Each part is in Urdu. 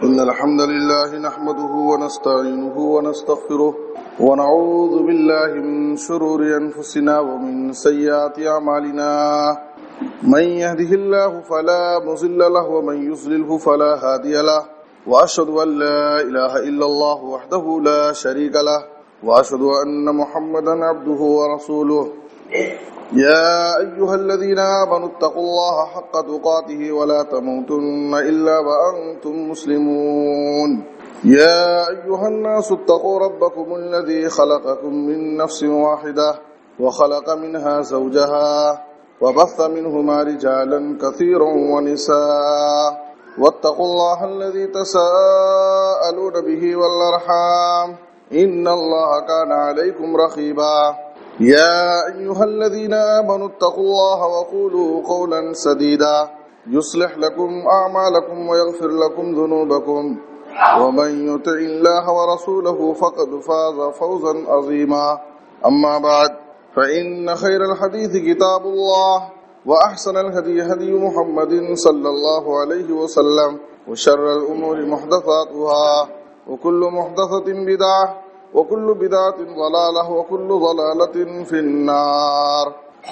إن الحمد لله نحمده ونستعينه ونستغفره ونعوذ بالله من شرور أنفسنا ومن سيئات أعمالنا من يهده الله فلا مضل له ومن يضلل فلا هادي له وأشهد أن لا إله إلا الله وحده لا شريك له وأشهد أن محمدا عبده ورسوله يا أيها الذين آمنوا اتقوا الله حق تقاته ولا تموتن إلا وأنتم مسلمون يا أيها الناس اتقوا ربكم الذي خلقكم من نفس واحدة وخلق منها زوجها وبث منهما رجالا كثيرا ونساء واتقوا الله الذي تساءلون به والأرحام إن الله كان عليكم رقيبا يا أيها الذين آمنوا اتقوا الله وقولوا قولا سديدا يصلح لكم أعمالكم ويغفر لكم ذنوبكم ومن يطع الله ورسوله فقد فاز فوزا عظيما أما بعد فإن خير الحديث كتاب الله وأحسن الهدي هدي محمد صلى الله عليه وسلم وشر الأمور محدثاتها وكل محدثة بدعة وكل بدعة ضلالة وكل ضلالة في النار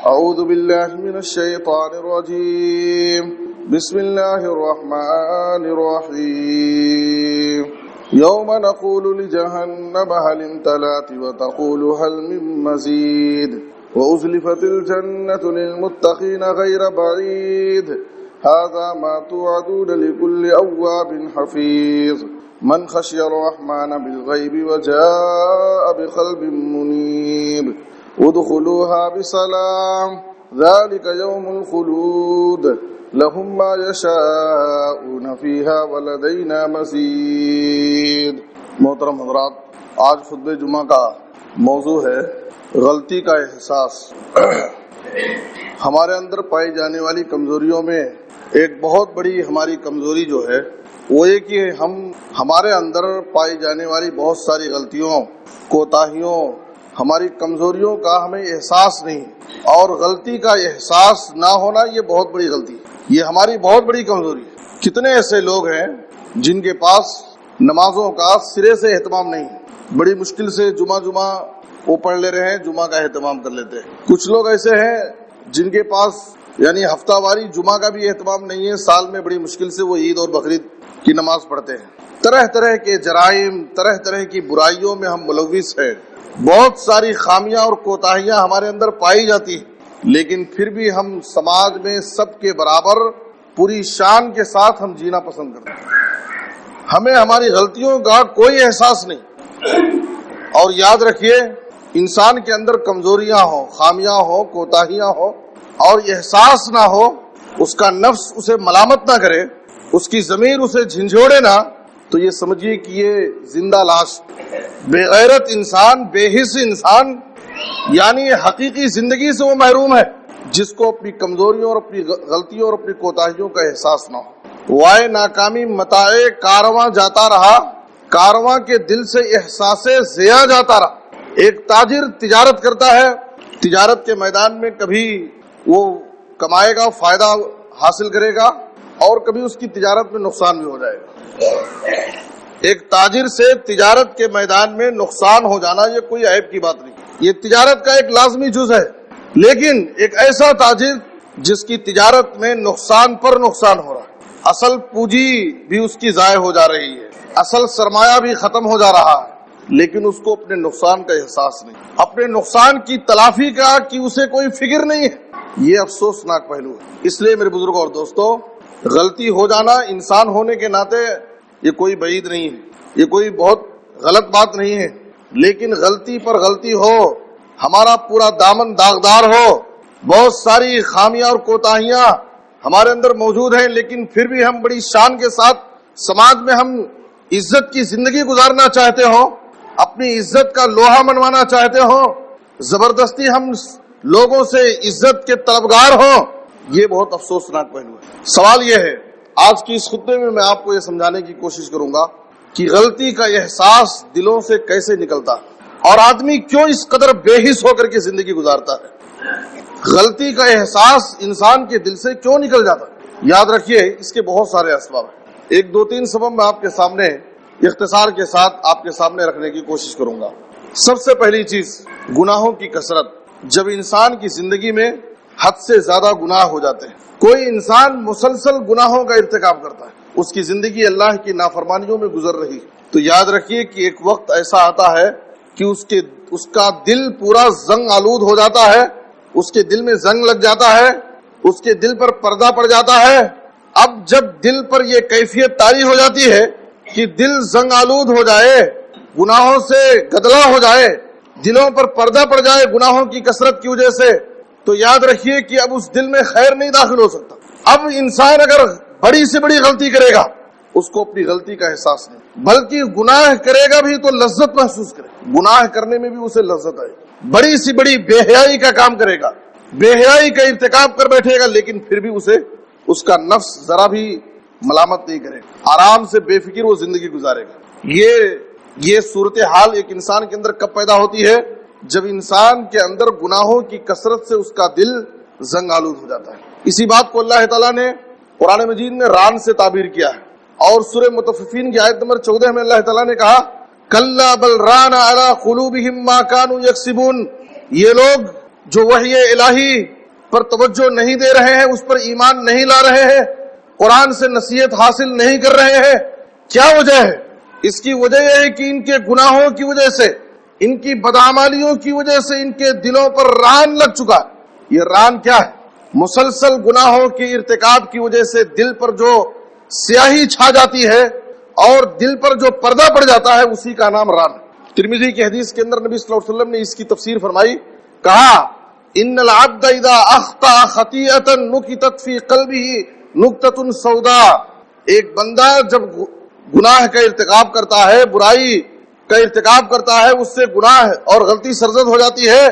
أعوذ بالله من الشيطان الرجيم بسم الله الرحمن الرحيم يوم نقول لجهنم هل امتلأت وتقول هل من مزيد وأزلفت الجنة للمتقين غير بعيد هذا ما توعدون لكل أواب حفيظ من خشي الرحمن بالغيب وجاء بقلب منيب ادخلوها بسلام ذلك يوم الخلود لهم ما يشاءون فيها ولدينا مزيد. محترم حضرات، آج خطبہ جمعہ کا موضوع ہے غلطی کا احساس. ہمارے اندر پائی جانے والی کمزوریوں میں ایک بہت بڑی ہماری کمزوری جو ہے وہ یہ کہ ہمارے اندر پائی جانے والی بہت ساری غلطیوں، کوتاہیوں، ہماری کمزوریوں کا ہمیں احساس نہیں، اور غلطی کا احساس نہ ہونا یہ بہت بڑی غلطی ہے، یہ ہماری بہت بڑی کمزوری ہے. کتنے ایسے لوگ ہیں جن کے پاس نمازوں کا سرے سے اہتمام نہیں ہے، بڑی مشکل سے جمعہ وہ پڑھ لے رہے ہیں، جمعہ کا اہتمام کر لیتے ہیں. کچھ لوگ ایسے ہیں جن کے پاس یعنی ہفتہ واری جمعہ کا بھی اہتمام نہیں ہے، سال میں بڑی مشکل سے وہ عید اور بقرعید کی نماز پڑھتے ہیں. طرح طرح کے جرائم، طرح طرح کی برائیوں میں ہم ملوث ہیں. بہت ساری خامیاں اور کوتاہیاں ہمارے اندر پائی جاتی ہیں، لیکن پھر بھی ہم سماج میں سب کے برابر پوری شان کے ساتھ ہم جینا پسند کرتے ہیں. ہمیں ہماری غلطیوں کا کوئی احساس نہیں. اور یاد رکھیے، انسان کے اندر کمزوریاں ہوں، خامیاں ہوں، کوتاہیاں ہوں اور احساس نہ ہو، اس کا نفس اسے ملامت نہ کرے، اس کی ضمیر اسے جھنجھوڑے نہ، تو یہ سمجھیے کہ یہ زندہ لاش، بے غیرت انسان، بے حس انسان، یعنی حقیقی زندگی سے وہ محروم ہے جس کو اپنی کمزوریوں اور اپنی غلطیوں اور اپنی کوتاہیوں کا احساس نہ ہو. وائے ناکامی متاع کارواں جاتا رہا، کارواں کے دل سے احساس ضیاء جاتا رہا. ایک تاجر تجارت کرتا ہے، تجارت کے میدان میں کبھی وہ کمائے گا، فائدہ حاصل کرے گا، اور کبھی اس کی تجارت میں نقصان بھی ہو جائے گا. ایک تاجر سے تجارت کے میدان میں نقصان ہو جانا یہ کوئی عیب کی بات نہیں، یہ تجارت کا ایک لازمی جز ہے. لیکن ایک ایسا تاجر جس کی تجارت میں نقصان پر نقصان ہو رہا ہے، اصل پونجی بھی اس کی ضائع ہو جا رہی ہے، اصل سرمایہ بھی ختم ہو جا رہا ہے، لیکن اس کو اپنے نقصان کا احساس نہیں، اپنے نقصان کی تلافی کا کہ اسے کوئی فکر نہیں ہے. یہ افسوسناک پہلو ہے. اس لیے میرے بزرگوں اور دوستوں، غلطی ہو جانا انسان ہونے کے ناطے یہ کوئی بعید نہیں ہے، یہ کوئی بہت غلط بات نہیں ہے. لیکن غلطی پر غلطی ہو، ہمارا پورا دامن داغدار ہو، بہت ساری خامیاں اور کوتاہیاں ہمارے اندر موجود ہیں، لیکن پھر بھی ہم بڑی شان کے ساتھ سماج میں ہم عزت کی زندگی گزارنا چاہتے ہوں، اپنی عزت کا لوہا منوانا چاہتے ہوں، زبردستی ہم لوگوں سے عزت کے طلبگار ہوں، یہ بہت افسوسناک پہلو ہے. سوال یہ ہے، آج کی اس خطبے میں آپ کو یہ سمجھانے کی کوشش کروں گا کہ غلطی کا احساس دلوں سے کیسے نکلتا ہے اور آدمی کیوں اس قدر بے حس ہو کر کے زندگی گزارتا ہے. غلطی کا احساس انسان کے دل سے کیوں نکل جاتا ہے؟ یاد رکھیے، اس کے بہت سارے اسباب ہیں. ایک دو تین سبب میں آپ کے سامنے اختصار کے ساتھ آپ کے سامنے رکھنے کی کوشش کروں گا۔ سب سے پہلی چیز گناہوں کی کثرت۔ جب انسان کی زندگی میں حد سے زیادہ گناہ ہو جاتے ہیں، کوئی انسان مسلسل گناہوں کا ارتکاب کرتا ہے، اس کی زندگی اللہ کی نافرمانیوں میں گزر رہی، تو یاد رکھیے کہ ایک وقت ایسا آتا ہے کہ اس کا دل پورا زنگ آلود ہو جاتا ہے، اس کے دل میں زنگ لگ جاتا ہے، اس کے دل پر پردہ پڑ جاتا ہے۔ اب جب دل پر یہ کیفیت طاری ہو جاتی ہے کہ دل زنگ آلود ہو جائے، گناہوں سے گدلا ہو جائے، دلوں پر پردہ پڑ جائے گناہوں کی کثرت کی وجہ سے، تو یاد رکھیے کہ اب اس دل میں خیر نہیں داخل ہو سکتا۔ اب انسان اگر بڑی سے بڑی غلطی کرے گا، اس کو اپنی غلطی کا احساس نہیں، بلکہ گناہ کرے گا بھی تو لذت محسوس کرے، گناہ کرنے میں بھی اسے لذت آئے۔ بڑی سی بڑی بے حیائی کا کام کرے گا، بے حیائی کا ارتکاب کر بیٹھے گا، لیکن پھر بھی اس کا نفس ذرا بھی ملامت نہیں کرے گا، آرام سے بے فکر وہ زندگی گزارے گا۔ یہ صورتحال ایک انسان کے اندر کب پیدا ہوتی ہے؟ جب انسان کے اندر گناہوں کی کثرت سے اس کا دل زنگ آلود ہو جاتا ہے۔ اسی بات کو اللہ تعالیٰ نے قرآن مجید میں ران سے تعبیر کیا ہے، اور سورہ مطففین کی آیت نمبر 14 میں اللہ تعالیٰ نے کہا کلا بل ران علی قلوبہم ما کانوا یکسبون، یہ لوگ جو وحی الہی پر توجہ نہیں دے رہے ہیں، اس پر ایمان نہیں لا رہے ہیں، قرآن سے نصیحت حاصل نہیں کر رہے ہیں، کیا وجہ ہے؟ اس کی وجہ یہ ہے کہ ان کے گناہوں کی وجہ سے، ان کی بدعمالیوں کی وجہ سے ان کے دلوں پر ران لگ چکا ہے۔ یہ ران کیا ہے؟ مسلسل گناہوں کے ارتکاب کی وجہ سے دل پر جو سیاہی چھا جاتی ہے اور دل پر جو پردہ پڑ جاتا ہے، اسی کا نام ران ہے۔ ترمذی کی حدیث کے اندر نبی صلی اللہ علیہ وسلم نے اس کی تفسیر فرمائی، کہا ان العبد اذا اخطا خطیئۃ نکتت فی قلبہ نکتۃ سوداء، ایک بندہ جب گناہ کا ارتکاب کرتا ہے، برائی کا ارتکاب کرتا ہے، اس سے گناہ اور غلطی سرزد ہو جاتی ہے،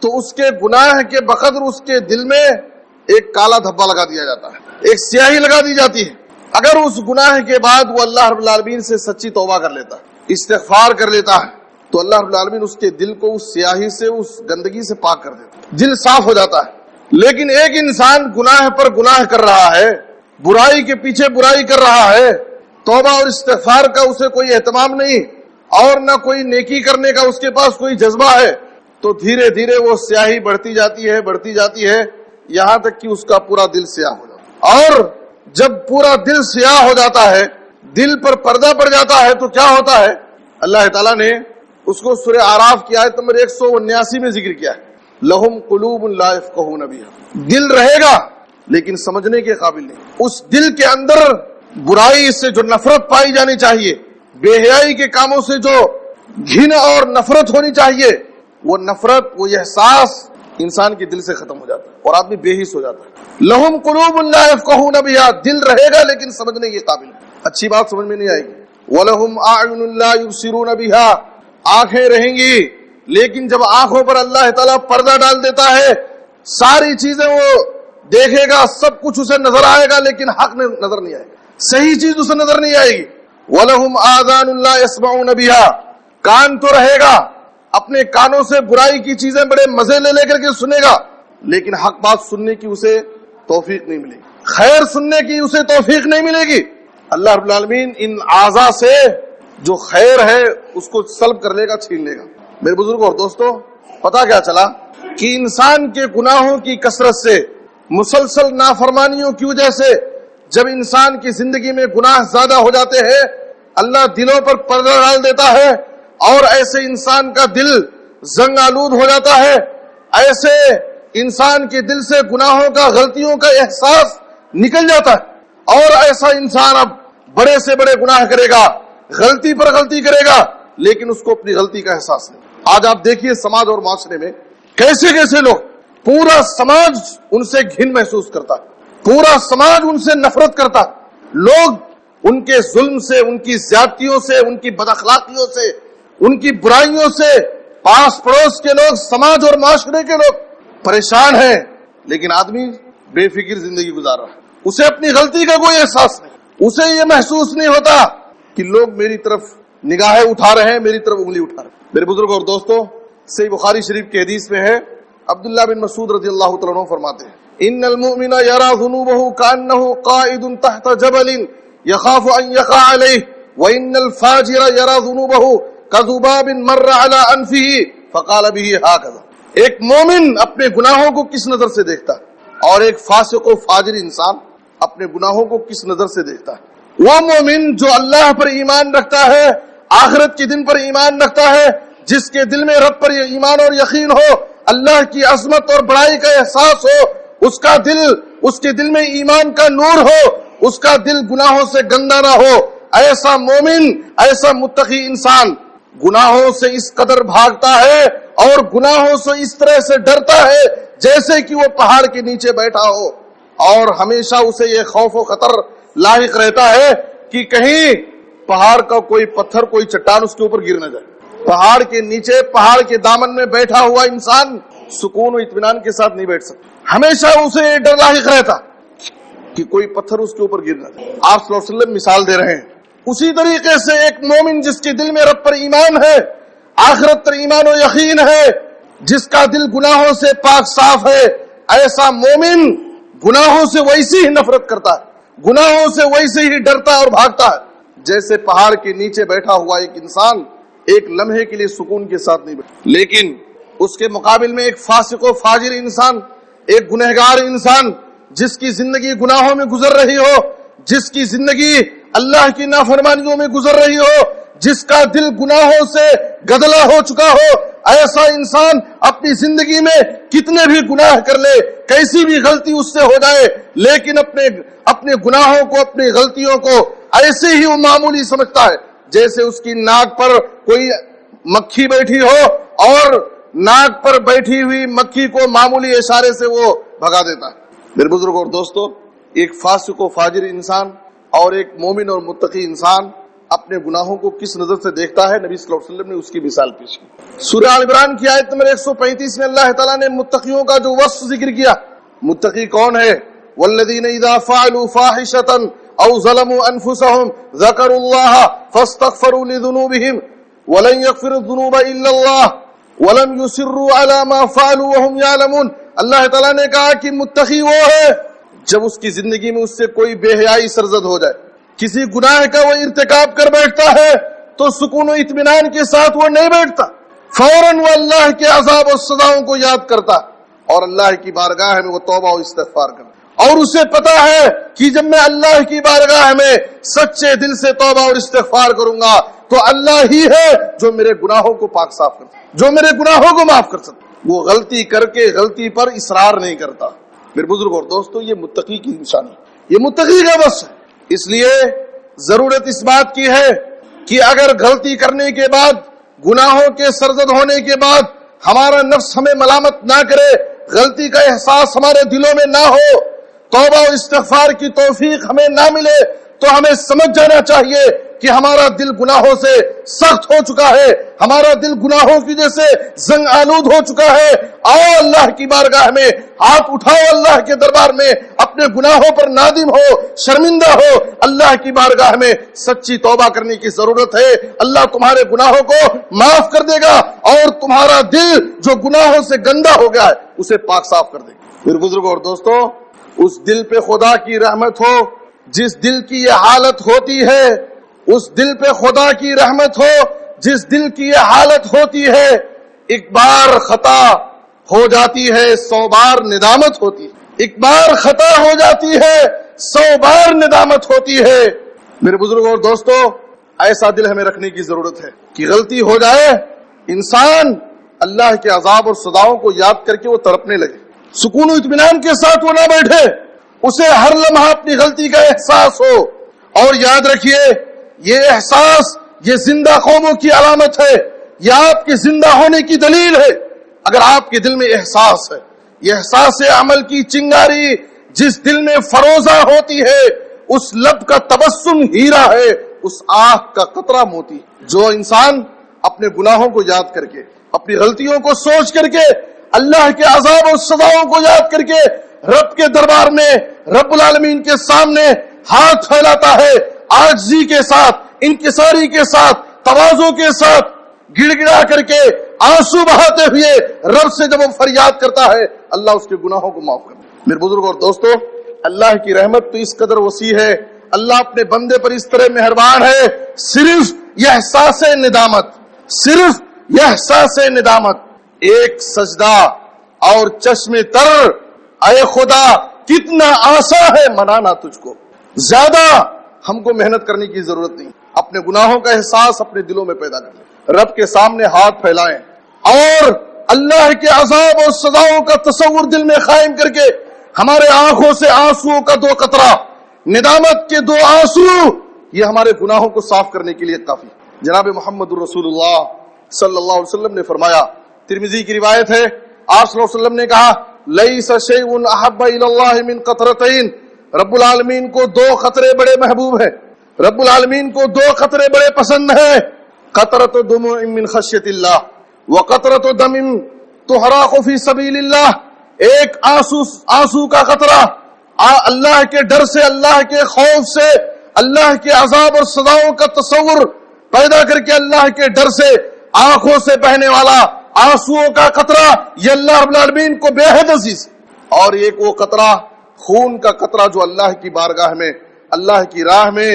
تو اس کے گناہ کے بقدر اس کے دل میں ایک کالا دھبا لگا دیا جاتا ہے، ایک سیاہی لگا دی جاتی ہے۔ اگر اس گناہ کے بعد وہ اللہ رب العالمین سے سچی توبہ کر لیتا ہے، استغفار کر لیتا ہے، تو اللہ رب العالمین اس کے دل کو اس سیاہی سے، اس گندگی سے پاک کر دیتا ہے، دل صاف ہو جاتا ہے۔ لیکن ایک انسان گناہ پر گناہ کر رہا ہے، برائی کے پیچھے برائی کر رہا ہے، توبہ اور استغفار کا اسے کوئی اہتمام نہیں، اور نہ کوئی نیکی کرنے کا اس کے پاس کوئی جذبہ ہے، تو دھیرے دھیرے وہ سیاہی بڑھتی جاتی ہے، یہاں تک کہ اس کا پورا دل سیاہ ہو جاتا ہے۔ اور جب پورا دل سیاہ ہو جاتا ہے، دل پر پردہ پڑ جاتا ہے، تو کیا ہوتا ہے؟ اللہ تعالیٰ نے اس کو سورہ اعراف کی آیت نمبر 179 میں ذکر کیا ہے، لہم قلوب لا یفقہون بہا، دل رہے گا لیکن سمجھنے کے قابل نہیں۔ اس دل کے اندر برائی سے جو نفرت پائی جانی چاہیے، بے حیائی کے کاموں سے جو گھن اور نفرت ہونی چاہیے، وہ نفرت، وہ احساس انسان کے دل سے ختم ہو جاتا ہے اور آدمی بے حس ہو جاتا ہے۔ لہم قلوب لا یفقہون بہا، دل رہے گا لیکن سمجھنے کے قابل نہیں، اچھی بات سمجھ میں نہیں آئے گی۔ وَلَهُمْ أَعْيُنٌ لَا يُبْصِرُونَ بِهَا، آنکھیں رہیں گی لیکن جب آنکھوں پر اللہ تعالیٰ پردہ ڈال دیتا ہے، ساری چیزیں وہ دیکھے گا، سب کچھ اسے نظر آئے گا، لیکن حق نظر نہیں آئے گا، صحیح چیز اسے نظر نہیں آئے گی۔ وَلَهُمْ آذَانٌ لَا يَسْمَعُونَ بِهَا، کان تو رہے گا، اپنے کانوں سے برائی کی چیزیں بڑے مزے لے کر کے سنے گا، لیکن حق بات سننے کی اسے توفیق نہیں ملے گی، خیر سننے کی اسے توفیق نہیں ملے گی۔ اللہ رب العالمین ان اعضاء سے جو خیر ہے اس کو سلب کر لے گا، چھین لے گا۔ میرے بزرگوں اور دوستوں، پتہ کیا چلا کہ انسان کے گناہوں کی کثرت سے، مسلسل نافرمانیوں کی وجہ سے جب انسان کی زندگی میں گناہ زیادہ ہو جاتے ہیں، اللہ دلوں پر پردہ ڈال دیتا ہے اور ایسے انسان کا دل زنگ آلود ہو جاتا ہے، ایسے انسان کے دل سے گناہوں کا، غلطیوں کا احساس نکل جاتا ہے، اور ایسا انسان اب بڑے سے بڑے گناہ کرے گا، غلطی پر غلطی کرے گا، لیکن اس کو اپنی غلطی کا احساس نہیں۔ آج آپ دیکھیے سماج اور معاشرے میں کیسے لوگ، پورا سماج ان سے گھن محسوس کرتا ہے، پورا سماج ان سے نفرت کرتا ہے، لوگ ان کے ظلم سے، ان کی زیادتیوں سے، ان کی بد اخلاقیوں سے، ان کی برائیوں سے پاس پڑوس کے لوگ، سماج اور معاشرے کے لوگ پریشان ہیں، لیکن آدمی بے فکر زندگی گزار رہا ہے، اسے اپنی غلطی کا کوئی احساس نہیں، اسے یہ محسوس نہیں ہوتا کہ لوگ میری طرف نگاہیں اٹھا رہے ہیں، میری طرف انگلی اٹھا رہے ہیں۔ میرے بزرگوں اور دوستوں، صحیح بخاری شریف کی حدیث میں ہے، عبداللہ بن مسعود رضی اللہ تعالیٰ عنہ فرماتے ہیں، ان المؤمن یرى ذنوبه كأنه قائد تحت جبل يخاف أن يقع عليه وإن الفاجر يرى ذنوبه كذباب مر على أنفه فقال به هكذا. ایک مومن اپنے گناہوں کو کس نظر سے دیکھتا ہے اور ایک فاسق و فاجر انسان اپنے گناہوں کو کس نظر سے دیکھتا ہے؟ وہ مومن جو اللہ پر ایمان رکھتا ہے، آخرت کے دن پر ایمان رکھتا ہے، جس کے دل میں رب پر ایمان اور یقین ہو، اللہ کی عظمت اور بڑائی کا احساس ہو، اس کے دل میں ایمان کا نور ہو، اس کا دل گناہوں سے گندا نہ ہو، ایسا مومن، ایسا متقی انسان گناہوں سے اس قدر بھاگتا ہے اور گناہوں سے اس طرح سے ڈرتا ہے جیسے کہ وہ پہاڑ کے نیچے بیٹھا ہو، اور ہمیشہ اسے یہ خوف و خطر لاحق رہتا ہے کہ کہیں پہاڑ کا کوئی پتھر، کوئی چٹان اس کے اوپر گر نہ جائے. پہاڑ کے نیچے، پہاڑ کے دامن میں بیٹھا ہوا انسان سکون و اطمینان کے ساتھ نہیں بیٹھ سکتا، ہمیشہ اسے ڈر لاحق رہتا کہ کوئی پتھر اس کے اوپر گر نہ جائے. آپ صلی اللہ علیہ وسلم مثال دے رہے ہیں. اسی طریقے سے ایک مومن جس کے دل میں رب پر ایمان ہے، آخرت پر ایمان و یقین ہے، جس کا دل گناہوں سے پاک صاف ہے، ایسا مومن گناہوں سے ویسی ہی نفرت کرتا ہے، گناہوں سے ویسے ہی ڈرتا اور بھاگتا ہے جیسے پہاڑ کے نیچے بیٹھا ہوا ایک انسان ایک لمحے کے لیے سکون کے ساتھ نہیں بیٹھا. لیکن اس کے مقابل میں ایک فاسق و فاجر انسان، ایک گنہگار انسان جس کی زندگی گناہوں میں گزر رہی ہو، جس کی زندگی اللہ کی نافرمانیوں میں گزر رہی ہو، جس کا دل گناہوں سے گدلا ہو چکا ہو، ایسا انسان اپنی زندگی میں کتنے بھی گناہ کر لے، کیسی بھی غلطی اس سے ہو جائے، لیکن اپنے گناہوں کو، اپنی غلطیوں کو ایسے ہی وہ معمولی سمجھتا ہے جیسے اس کی ناک پر کوئی مکھی بیٹھی ہو اور ناک پر بیٹھی ہوئی مکھی کو معمولی اشارے سے وہ بھگا دیتا ہے. میرے بزرگوں اور دوستو، ایک فاسق و فاجر انسان اور ایک مومن اور متقی انسان اپنے گناہوں کو کس نظر سے دیکھتا ہے، نبی صلی اللہ علیہ وسلم نے اس کی مثال پیش کی. سورہ آل عمران کی آیت نمبر 135 میں اللہ تعالیٰ نے متقیوں کا جو وصف ذکر کیا. متقی کون ہے؟ والذین اذا فعلوا فاحشة او ظلموا انفسهم ذکروا اللہ فاستغفروا لذنوبهم ولن يغفر الذنوب الا اللہ ولم يصروا على ما فعلوا وهم يعلمون. اللہ تعالیٰ نے کہا کہ متقی وہ ہے جب اس کی زندگی میں اس سے کوئی بے حیائی سرزد ہو جائے، کسی گناہ کا وہ ارتکاب کر بیٹھتا ہے تو سکون و اطمینان کے ساتھ وہ نہیں بیٹھتا، فوراً وہ اللہ کے عذاب و سزاؤں کو یاد کرتا اور اللہ کی بارگاہ میں وہ توبہ و استغفار کرتا. اور اسے پتا ہے کہ جب میں اللہ کی بارگاہ میں سچے دل سے توبہ اور استغفار کروں گا تو اللہ ہی ہے جو میرے گناہوں کو پاک صاف کرتا، جو میرے گناہوں کو معاف کر سکتا. وہ غلطی کر کے غلطی پر اصرار نہیں کرتا. میرے بزرگ اور دوستو، یہ متقی کی نشانی، یہ متقی کا بس ہے. اس لیے ضرورت اس بات کی ہے کہ اگر غلطی کرنے کے بعد، گناہوں کے سرزد ہونے کے بعد ہمارا نفس ہمیں ملامت نہ کرے، غلطی کا احساس ہمارے دلوں میں نہ ہو، توبہ و استغفار کی توفیق ہمیں نہ ملے، تو ہمیں سمجھ جانا چاہیے کہ ہمارا دل گناہوں سے سخت ہو چکا ہے، ہمارا دل گناہوں کی وجہ سے زنگ آلود ہو چکا ہے. آؤ اللہ کی بارگاہ میں ہاتھ اٹھاؤ، اللہ کے دربار میں اپنے گناہوں پر نادم ہو، شرمندہ ہو، اللہ کی بارگاہ میں سچی توبہ کرنے کی ضرورت ہے. اللہ تمہارے گناہوں کو معاف کر دے گا اور تمہارا دل جو گناہوں سے گندا ہو گیا ہے اسے پاک صاف کر دے گا. میرے بزرگوں اور دوستو، اس دل پہ خدا کی رحمت ہو، جس دل کی یہ حالت ہوتی ہے، اس دل پہ خدا کی رحمت ہو جس دل کی یہ حالت ہوتی ہے، ایک بار خطا ہو جاتی ہے 100 بار ندامت ہوتی ہے، ایک بار خطا ہو جاتی ہے 100 بار ندامت ہوتی ہے. میرے بزرگوں اور دوستو، ایسا دل ہمیں رکھنے کی ضرورت ہے کہ غلطی ہو جائے انسان اللہ کے عذاب اور سزاؤں کو یاد کر کے وہ تڑپنے لگے، سکون و اطمینان کے ساتھ وہ نہ بیٹھے، اسے ہر لمحہ اپنی غلطی کا احساس ہو. اور یاد رکھیے، یہ احساس یہ زندہ قوموں کی علامت ہے، یہ آپ کے زندہ ہونے کی دلیل ہے. اگر آپ کے دل میں احساس ہے، یہ احساس عمل کی چنگاری جس دل میں فروزہ ہوتی ہے، اس لب کا تبسم ہیرا ہے، اس آنکھ کا قطرہ موتی. جو انسان اپنے گناہوں کو یاد کر کے، اپنی غلطیوں کو سوچ کر کے، اللہ کے عذاب اور سزاؤں کو یاد کر کے رب کے دربار میں، رب العالمین کے سامنے ہاتھ پھیلاتا ہے، عاجزی کے ساتھ، انکساری کے ساتھ، تواضع کے ساتھ، گڑ گڑا کر کے، آنسو بہاتے ہوئے رب سے جب وہ فریاد کرتا ہے، اللہ اس کے گناہوں کو معاف کرتا ہے. میرے بزرگوں اور دوستو، اللہ کی رحمت تو اس قدر وسیع ہے، اللہ اپنے بندے پر اس طرح مہربان ہے، صرف یہ احساس ندامت، صرف یہ احساس ندامت، ایک سجدہ اور چشم تر، اے خدا کتنا آسان ہے منانا تجھ کو، زیادہ ہم کو محنت کرنے کی ضرورت نہیں، اپنے گناہوں کا احساس اپنے دلوں میں پیدا کر لیں، رب کے سامنے ہاتھ پھیلائیں اور اللہ کے عذاب اور سزاؤں کا تصور دل میں قائم کر کے ہمارے آنکھوں سے آنسوؤں کا 2 قطرہ، ندامت کے 2 آنسو، یہ ہمارے گناہوں کو صاف کرنے کے لیے کافی۔ جناب محمد رسول اللہ صلی اللہ علیہ وسلم نے فرمایا، ترمذی کی روایت ہے، آپ صلی اللہ علیہ وسلم نے کہا لیس شیء احب الی اللہ من قطرتین، رب العالمین کو 2 قطرے بڑے محبوب ہیں، رب العالمین کو 2 قطرے بڑے پسند ہیں، قطرۃ دموع من خشیۃ اللہ وقطرۃ دم تحرق فی سبیل اللہ، ایک آنسو کا قطرہ اللہ کے ڈر سے، اللہ کے خوف سے، اللہ کے عذاب اور سزاؤں کا تصور پیدا کر کے اللہ کے ڈر سے آنکھوں سے بہنے والا آنسوؤں کا قطرہ، یہ اللہ رب العالمین کو بے حد عزیز، اور ایک وہ قطرہ خون کا قطرہ جو اللہ کی بارگاہ میں، اللہ کی راہ میں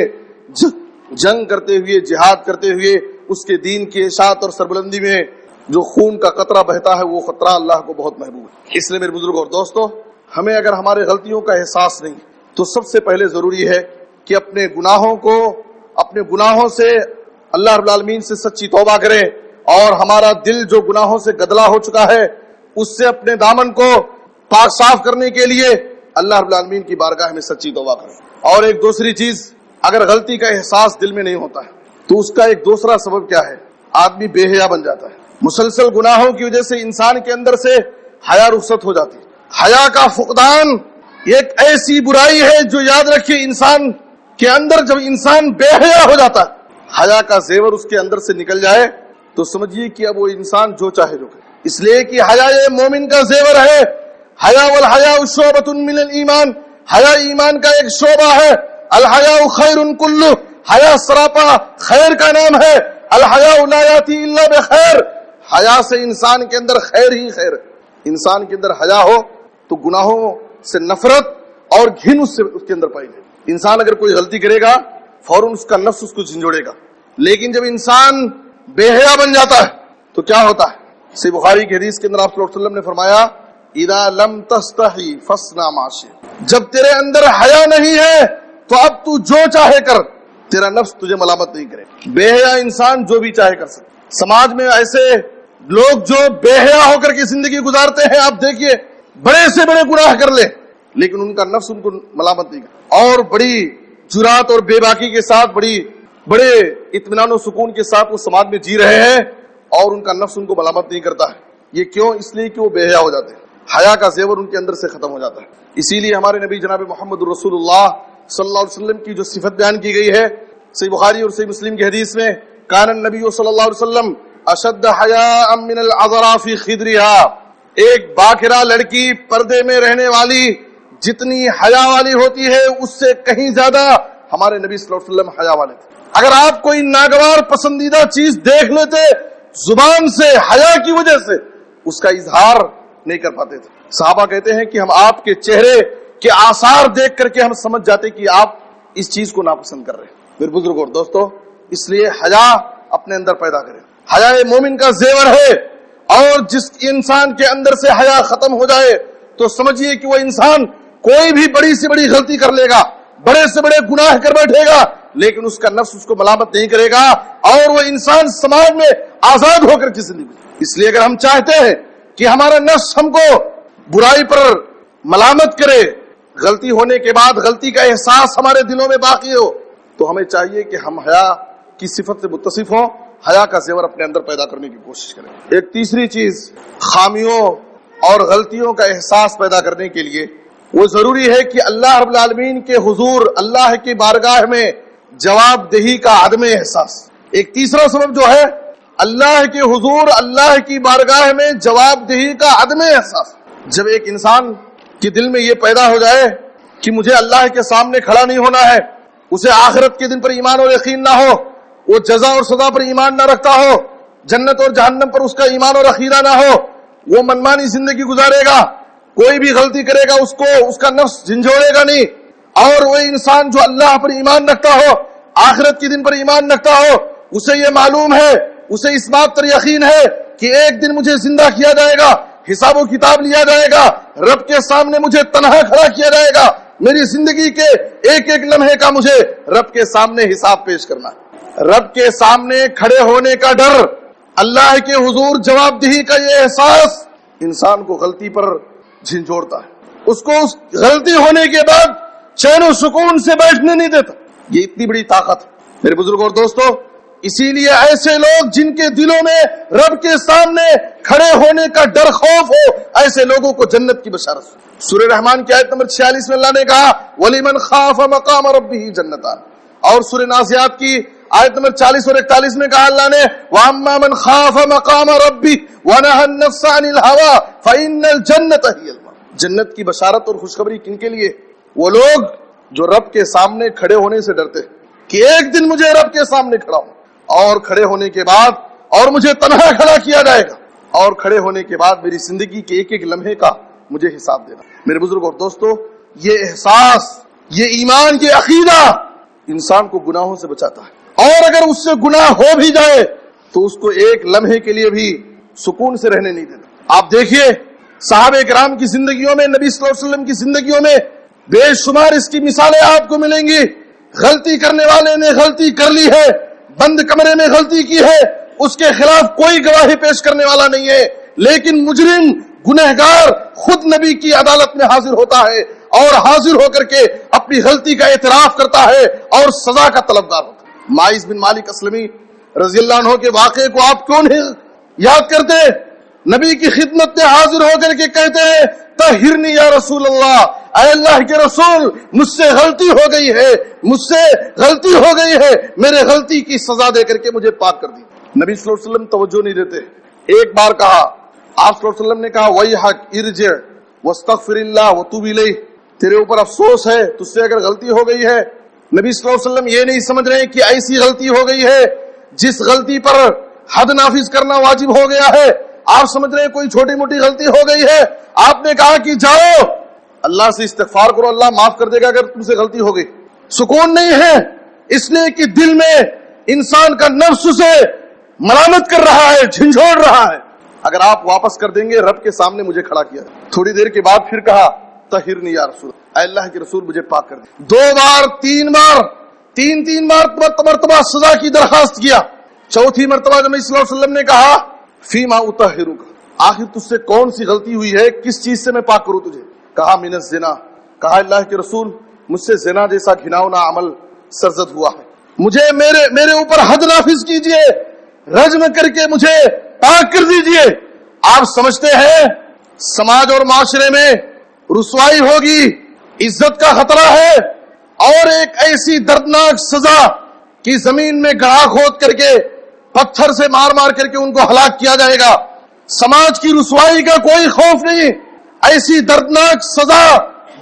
جنگ کرتے ہوئے، جہاد کرتے ہوئے اس کے دین کی اشاعت اور سربلندی میں جو خون کا قطرہ بہتا ہے، وہ قطرہ اللہ کو بہت محبوب ہے۔ اس لیے میرے بزرگ اور دوستو، ہمیں اگر ہمارے غلطیوں کا احساس نہیں تو سب سے پہلے ضروری ہے کہ اپنے گناہوں سے اللہ رب العالمین سے سچی توبہ کریں، اور ہمارا دل جو گناہوں سے گدلا ہو چکا ہے اس سے اپنے دامن کو پاک صاف کرنے کے لیے اللہ رب العالمین کی بارگاہ میں سچی توبہ کریں۔ اور ایک دوسری چیز، اگر غلطی کا احساس دل میں نہیں ہوتا ہے تو اس کا ایک دوسرا سبب کیا ہے؟ آدمی بے حیا بن جاتا ہے، مسلسل گناہوں کی وجہ سے انسان کے اندر سے حیا رخصت ہو جاتی ہے۔ حیا کا فقدان ایک ایسی برائی ہے جو یاد رکھیے انسان کے اندر جب انسان بے حیا ہو جاتا ہے، حیا کا زیور اس کے اندر سے نکل جائے تو سمجھیے کہ اب وہ انسان جو چاہے جو کرے، اس لیے کہ حیا مومن کا زیور ہے۔ حیا والحیا شعبۃ من الایمان، حیا ایمان کا ایک شعبہ ہے۔ الحیا خیر کلہ، حیا سراپا خیر کا نام ہے۔ الحیا لا یاتی الا بخیر، حیا سے انسان کے اندر خیر ہی خیر ہے۔ انسان کے اندر حیا ہو تو گناہوں سے نفرت اور گھن اس کے اندر پائی جائے۔ انسان اگر کوئی غلطی کرے گا فوراً اس کا نفس اس کو جھنجھوڑے گا، لیکن جب انسان بے حیا بن جاتا ہے تو کیا ہوتا ہے؟ صحیح بخاری کی حدیث کے اندر آپ صلی اللہ علیہ وسلم نے فرمایا اذا لم تستحی فاصنع ما شئت، جب تیرے اندر حیا نہیں ہے تو اب تو جو چاہے کر، تیرا نفس تجھے ملامت نہیں کرے۔ بے حیا انسان جو بھی چاہے کر سکتا۔ سماج میں ایسے لوگ جو بے حیا ہو کر کے زندگی گزارتے ہیں، آپ دیکھیے بڑے سے بڑے گناہ کر لیں لیکن ان کا نفس ان کو ملامت نہیں کرتا، اور بڑی جرات اور بے باکی کے ساتھ، بڑے اطمینان و سکون کے ساتھ وہ سماج میں جی رہے ہیں اور ان کا نفس ان کو ملامت نہیں کرتا ہے۔ یہ کیوں؟ اس لیے کہ وہ بے حیا ہو جاتے ہیں، حیا کا زیور ان کے اندر سے ختم ہو جاتا ہے۔ اسی لیے ہمارے نبی جناب محمد رسول اللہ صلی اللہ علیہ وسلم کی جو صفت بیان کی گئی ہے صحیح بخاری اور صحیح مسلم کی حدیث میں، کان النبی صلی اللہ علیہ وسلم اشد حیاء من العذراء فی خدرها، ایک باکرہ لڑکی پردے میں رہنے والی جتنی حیا والی ہوتی ہے اس سے کہیں زیادہ ہمارے نبی صلی اللہ علیہ وسلم حیا والے تھے۔ اگر آپ کوئی ناگوار پسندیدہ چیز دیکھ لیتے زبان سے حیا کی وجہ سے اس کا اظہار نہیں کر پاتے تھے۔ صحابہ کہتے ہیں کہ ہم آپ کے چہرے کے آثار دیکھ کر کے ہم سمجھ جاتے کہ آپ اس چیز کو ناپسند کر رہے ہیں۔ میرے بزرگ اور دوستو، اس لیے حیا اپنے اندر پیدا کریں۔ حیا مومن کا زیور ہے، اور جس انسان کے اندر سے حیا ختم ہو جائے تو سمجھیے کہ وہ انسان کوئی بھی بڑی سے بڑی غلطی کر لے گا، بڑے سے بڑے گناہ کر بیٹھے گا، لیکن اس کا نفس اس کو ملامت نہیں کرے گا، اور وہ انسان سماج میں آزاد ہو کر کی زندگی۔ اس لیے اگر ہم چاہتے ہیں کہ ہمارا نفس ہم کو برائی پر ملامت کرے، غلطی ہونے کے بعد غلطی کا احساس ہمارے دلوں میں باقی ہو، تو ہمیں چاہیے کہ ہم حیا کی صفت سے متصف ہوں، حیا کا زیور اپنے اندر پیدا کرنے کی کوشش کریں۔ ایک تیسری چیز، خامیوں اور غلطیوں کا احساس پیدا کرنے کے لیے وہ ضروری ہے کہ اللہ رب العالمین کے حضور، اللہ کی بارگاہ میں جواب دہی کا عدم احساس۔ ایک تیسرا سبب جو ہے اللہ کے حضور، اللہ کی بارگاہ میں جواب دہی کا عدم احساس۔ جب ایک انسان کے دل میں یہ پیدا ہو جائے کہ مجھے اللہ کے سامنے کھڑا نہیں ہونا ہے، اسے آخرت کے دن پر ایمان اور یقین نہ ہو، وہ جزا اور سزا پر ایمان نہ رکھتا ہو، جنت اور جہنم پر اس کا ایمان اور عقیدہ نہ ہو، وہ منمانی زندگی گزارے گا، کوئی بھی غلطی کرے گا اس کو اس کا نفس جھنجھوڑے گا نہیں، اور وہ انسان جو اللہ پر ایمان رکھتا ہو، آخرت کے دن پر ایمان رکھتا ہو، اسے یہ معلوم ہے، اسے اس بات پر یقین ہے کہ ایک دن مجھے زندہ کیا جائے گا، حساب و کتاب لیا جائے گا، رب کے سامنے مجھے تنہا کھڑا کیا جائے گا، میری زندگی کے ایک ایک لمحے کا مجھے رب کے سامنے حساب پیش کرنا ہے۔ رب کے سامنے کھڑے ہونے کا ڈر، اللہ کے حضور جواب دہی کا یہ احساس انسان کو غلطی پر جھنجھوڑتا ہے، اس کو اس غلطی ہونے کے بعد چین و سکون سے بیٹھنے نہیں دیتا۔ یہ اتنی بڑی طاقت ہے میرے بزرگوں اور دوستو۔ اسی لیے ایسے لوگ جن کے دلوں میں رب کے سامنے کھڑے ہونے کا ڈر خوف ہو، ایسے لوگوں کو جنت کی بشارت۔ سورہ رحمان کی آیت نمبر 46 میں اللہ نے کہا وَلِمَنْ خَافَ مَقَامَ رَبِّهِ جَنَّتَانِ، اور سورہ نازعات کی آیت نمبر 40 اور 41 میں کہا اللہ نے وَأَمَّا مَنْ خَافَ مَقَامَ رَبِّهِ وَنَهَى النَّفْسَ عَنِ الْهَوَىٰ فَإِنَّ الْجَنَّةَ هِيَ الْمَأْوَىٰ۔ جنت کی بشارت اور خوشخبری کن کے لیے؟ وہ لوگ جو رب کے سامنے کھڑے ہونے سے ڈرتے کہ ایک دن مجھے رب کے سامنے کھڑا ہوں، اور کھڑے ہونے کے بعد اور مجھے تنہا کھڑا کیا جائے گا، اور کھڑے ہونے کے بعد میری زندگی کے ایک ایک لمحے کا مجھے حساب دینا۔ میرے بزرگ اور دوستو، یہ احساس، یہ ایمان، یہ عقیدہ انسان کو گناہوں سے بچاتا ہے، اور اگر اس سے گناہ ہو بھی جائے تو اس کو ایک لمحے کے لیے بھی سکون سے رہنے نہیں دیتا۔ آپ دیکھیے صحابہ کرام کی زندگیوں میں، نبی صلی اللہ علیہ وسلم کی زندگیوں میں بے شمار اس کی مثالیں آپ کو ملیں گی۔ غلطی کرنے والے نے غلطی کر لی ہے، بند کمرے میں غلطی کی ہے، اس کے خلاف کوئی گواہی پیش کرنے والا نہیں ہے، لیکن مجرم گنہگار خود نبی کی عدالت میں حاضر ہوتا ہے، اور حاضر ہو کر کے اپنی غلطی کا اعتراف کرتا ہے اور سزا کا طلبگار ہوتا ہے۔ ماعز بن مالک اسلمی رضی اللہ عنہ کے واقعے کو آپ کیوں نہیں یاد کرتے؟ نبی کی خدمت میں حاضر ہو کر کے کہتے ہیں طہرنی یا رسول اللہ، اے اللہ کے رسول، مجھ سے غلطی ہو گئی ہے، مجھ سے غلطی ہو گئی ہے، میرے غلطی کی سزا دے کر کے مجھے پاک کر دی۔ نبی صلی اللہ علیہ وسلم توجہ نہیں دیتے۔ ایک بار کہا، آپ صلی اللہ علیہ وسلم نے کہا وَيْحَكْ ارْجِعْ وَاسْتَغْفِرِ اللَّهَ وَتُوبْ إِلَيْهِ، تیرے اوپر افسوس ہے، تجھ سے اگر غلطی ہو گئی ہے۔ نبی صلی اللہ علیہ وسلم یہ نہیں سمجھ رہے کہ ایسی غلطی ہو گئی ہے جس غلطی پر حد نافذ کرنا واجب ہو گیا ہے، آپ سمجھ رہے ہیں کوئی چھوٹی موٹی غلطی ہو گئی ہے۔ آپ نے کہا کہ جاؤ اللہ سے استغفار کرو، اللہ معاف کر دے گا اگر تم سے غلطی ہو گئی۔ سکون نہیں ہے، اس لیے کہ دل میں انسان کا نفس سے ملامت کر رہا ہے، جھنجھوڑ رہا ہے، اگر آپ واپس کر دیں گے رب کے سامنے مجھے کھڑا کیا۔ تھوڑی دیر کے بعد پھر کہا طہرنی یا رسول، اے اللہ کے رسول مجھے پاک کر دے۔ دو بار، تین مرتبہ سزا کی درخواست کیا۔ چوتھی مرتبہ نبی صلی اللہ علیہ وسلم نے کہا فیما اطہرک، آخر تجھ سے کون سی غلطی ہوئی ہے، کس چیز سے میں پاک کروں تجھے؟ کہا من الزنا، کہا اللہ کے رسول مجھ سے زنا جیسا گھناؤنا عمل سرزد ہوا ہے، مجھے میرے اوپر حد نافذ کیجئے، رجم کر کے مجھے پاک کر دیجئے۔ آپ سمجھتے ہیں سماج اور معاشرے میں رسوائی ہوگی، عزت کا خطرہ ہے، اور ایک ایسی دردناک سزا کہ زمین میں گڑھا کھود کر کے پتھر سے مار کر کے ان کو ہلاک کیا جائے گا۔ سماج کی رسوائی کا کوئی خوف نہیں، ایسی دردناک سزا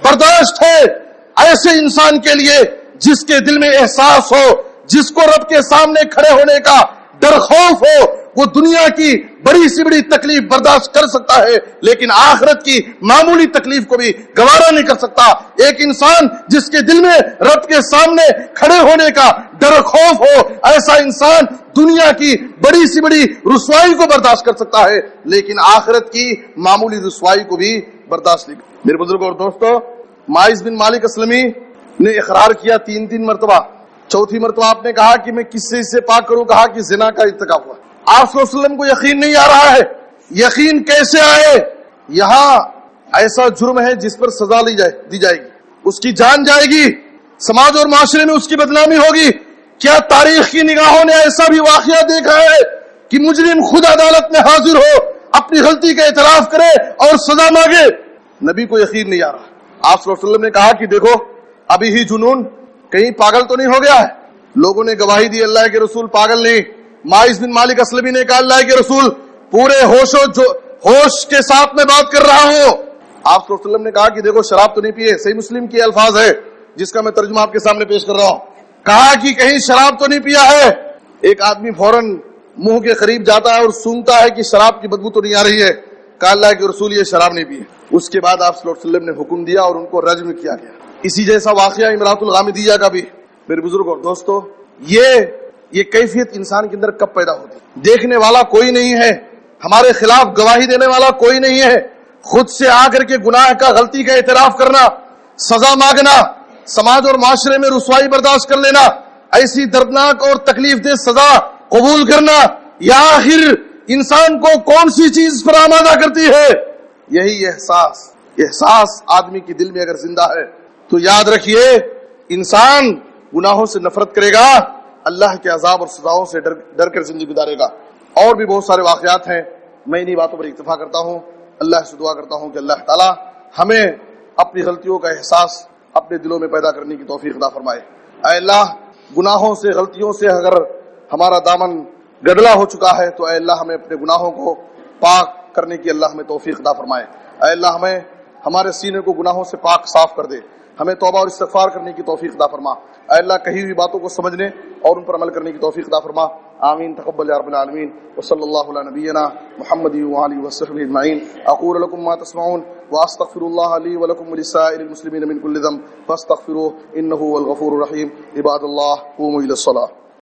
برداشت ہے ایسے انسان کے لیے جس کے دل میں احساس ہو، جس کو رب کے سامنے کھڑے ہونے کا ڈر خوف ہو، وہ دنیا کی بڑی سی بڑی تکلیف برداشت کر سکتا ہے، لیکن آخرت کی معمولی تکلیف کو بھی گوارا نہیں کر سکتا۔ ایک انسان جس کے دل میں رب کے سامنے کھڑے ہونے کا ڈر خوف ہو، ایسا انسان دنیا کی بڑی سی بڑی رسوائی کو برداشت کر سکتا ہے، لیکن آخرت کی معمولی رسوائی کو بھی برداشت نہیں۔ میرے بزرگوں اور دوستو، ماعز بن مالک اسلمی نے اقرار کیا تین مرتبہ۔ چوتھی مرتبہ آپ نے کہا کہ میں کس سے اسے پاک کروں؟ کہا کہ زنا کا ارتکاب ہوا۔ آپ صلی اللہ علیہ وسلم کو یقین نہیں آ رہا ہے۔ یقین کیسے آئے؟ یہاں ایسا جرم ہے جس پر سزا دی جائے گی، اس کی جان جائے گی، سماج اور معاشرے میں اس کی بدنامی ہوگی۔ کیا تاریخ کی نگاہوں نے ایسا بھی واقعہ دیکھا ہے کہ مجرم خود عدالت میں حاضر ہو، اپنی غلطی کا اعتراف کرے اور سزا مانگے؟ نبی کو یقین نہیں آ رہا۔ آپ صلی اللہ علیہ وسلم نے کہا کہ دیکھو ابھی ہی جنون، کہیں پاگل تو نہیں ہو گیا ہے؟ لوگوں نے گواہی دی اللہ کے رسول پاگل نہیں۔ ماعز بن مالک اسلمی نے کہا اللہ کے رسول پورے ہوش کے ساتھ میں بات کر رہا ہوں۔ آپ صلی اللہ علیہ وسلم نے کہا کہ دیکھو شراب تو نہیں پیے، صحیح مسلم کے الفاظ ہے جس کا میں ترجمہ آپ کے سامنے پیش کر رہا ہوں۔ کہا کہ کہیں شراب تو نہیں پیا ہے؟ ایک آدمی فوراً منہ کے قریب جاتا ہے اور سونگتا ہے کہ شراب کی بدبو تو نہیں آ رہی ہے۔ کہا اللہ کے رسول یہ شراب نہیں پیے۔ اس کے بعد آپ صلی اللہ علیہ وسلم نے حکم دیا اور ان کو رجم کیا گیا۔ اسی جیسا واقعہ امراۃ الغامدیہ کا بھی۔ میرے بزرگ اور دوستو، یہ کیفیت انسان کے اندر کب پیدا ہوتی؟ دیکھنے والا کوئی نہیں ہے، ہمارے خلاف گواہی دینے والا کوئی نہیں ہے، خود سے آ کر کے گناہ کا، غلطی کا اعتراف کرنا، سزا مانگنا، سماج اور معاشرے میں رسوائی برداشت کر لینا، ایسی دردناک اور تکلیف دہ سزا قبول کرنا، یا آخر انسان کو کون سی چیز پر آمادہ کرتی ہے؟ یہی احساس آدمی کے دل میں اگر زندہ ہے تو یاد رکھیے، انسان گناہوں سے نفرت کرے گا، اللہ کے عذاب اور سزاؤں سے ڈر کر زندگی گزارے گا۔ اور بھی بہت سارے واقعات ہیں، میں انہی باتوں پر اکتفا کرتا ہوں۔ اللہ سے دعا کرتا ہوں کہ اللہ تعالی ہمیں اپنی غلطیوں کا احساس اپنے دلوں میں پیدا کرنے کی توفیق عطا فرمائے۔ اے اللہ، گناہوں سے، غلطیوں سے اگر ہمارا دامن گڈلا ہو چکا ہے تو اے اللہ ہمیں اپنے گناہوں کو پاک کرنے کی اللہ ہمیں توفیق عطا فرمائے۔ اے اللہ ہمیں ہمارے سینے کو گناہوں سے پاک صاف کر دے، ہمیں توبہ اور استغفار کرنے کی توفیق عطا فرما۔ اے اللہ کہی ہوئی باتوں کو سمجھنے اور ان پر عمل کرنے کی توفیق عطا فرما۔ آمین، تقبل یا رب العالمین، وصلی اللہ علی نبینا محمد وآلہ وصحبہ اجمعین۔ اقول لکم ما تسمعون واستغفر اللہ لی ولکم ولسائر المسلمین من کل ذنب فاستغفروہ انہ هو الغفور الرحیم۔ عباد اللہ قوموا الی الصلاۃ۔